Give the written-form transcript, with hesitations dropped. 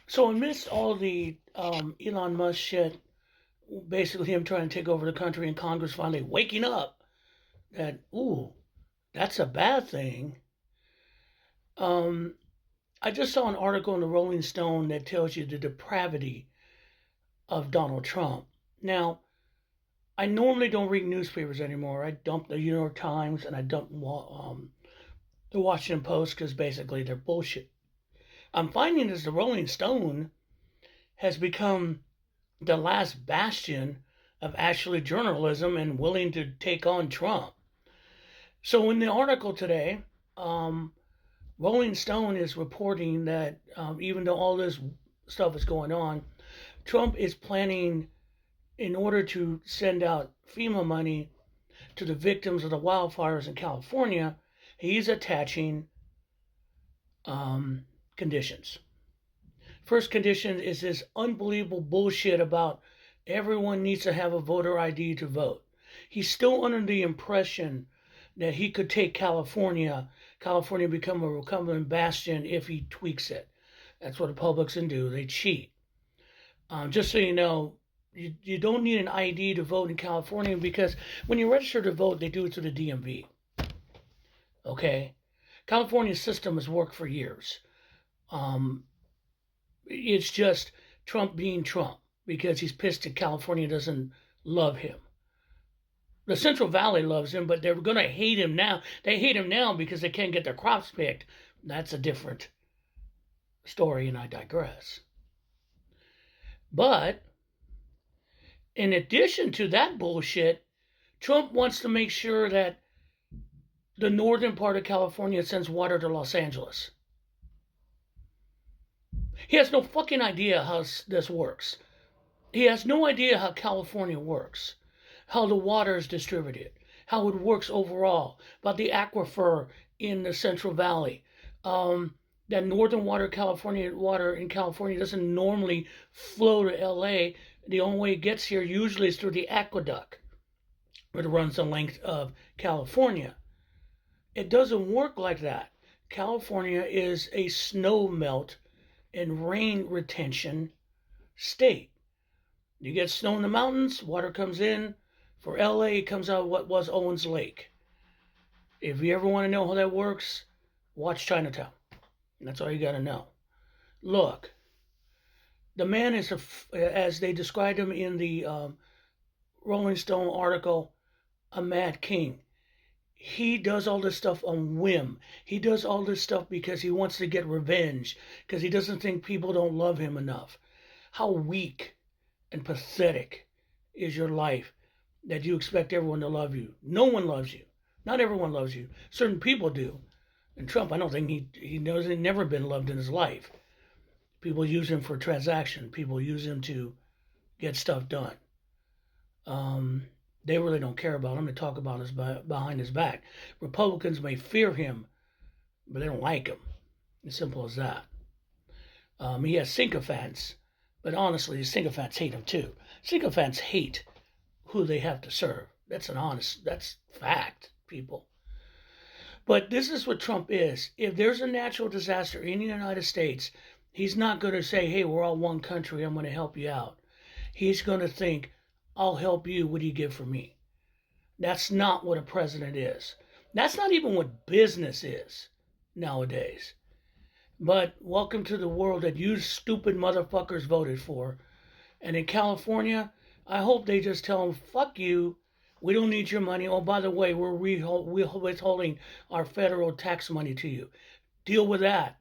So amidst all the Elon Musk shit, basically him trying to take over the country and Congress finally waking up that, ooh, that's a bad thing. Um, I just saw an article in the Rolling Stone that tells you the depravity of Donald Trump. Now, I normally don't read newspapers anymore. I dump the New York Times and I dump the Washington Post because basically they're bullshit. I'm finding as the Rolling Stone has become the last bastion of actually journalism and willing to take on Trump. So in the article today, um, Rolling Stone is reporting that even though all this stuff is going on, Trump is planning, in order to send out FEMA money to the victims of the wildfires in California, he's attaching um, conditions. First condition is this unbelievable bullshit about everyone needs to have a voter ID to vote. He's still under the impression that he could take California become a Republican bastion if he tweaks it. That's what Republicans do. They cheat. Just so you know, you don't need an ID to vote in California because when you register to vote, they do it through the DMV. Okay? California's system has worked for years. Um, it's just Trump being Trump because he's pissed that California doesn't love him. The Central Valley loves him, but they're going to hate him now. They hate him now because they can't get their crops picked. That's a different story, and I digress. But in addition to that bullshit, Trump wants to make sure that the northern part of California sends water to Los Angeles. He has no fucking idea how this works. He has no idea how California works, how the water is distributed, how it works overall, about the aquifer in the Central Valley. That northern water in California doesn't normally flow to LA. The only way it gets here usually is through the aqueduct, where it runs the length of California. It doesn't work like that. California is a snow melt and rain retention state. You get snow in the mountains, water comes in. For LA, it comes out of what was Owens Lake. If you ever want to know how that works, watch Chinatown. That's all you got to know. Look, the man is, as they described him in the Rolling Stone article, a mad king. He does all this stuff on whim. He does all this stuff because he wants to get revenge, because he doesn't think people don't love him enough. How weak and pathetic is your life that you expect everyone to love you? No one loves you. Not everyone loves you. Certain people do. And Trump, I don't think he knows he's never been loved in his life. People use him for transaction. People use him to get stuff done. They really don't care about him. They talk about his behind his back. Republicans may fear him, but they don't like him. As simple as that. He has sycophants, but honestly, the sycophants hate him too. Sycophants hate who they have to serve. That's fact, people. But this is what Trump is. If there's a natural disaster in the United States, he's not going to say, hey, we're all one country, I'm going to help you out. He's going to think, I'll help you, what do you give for me? That's not what a president is. That's not even what business is nowadays. But welcome to the world that you stupid motherfuckers voted for. And in California, I hope they just tell them, fuck you. We don't need your money. Oh, by the way, we're withholding our federal tax money to you. Deal with that.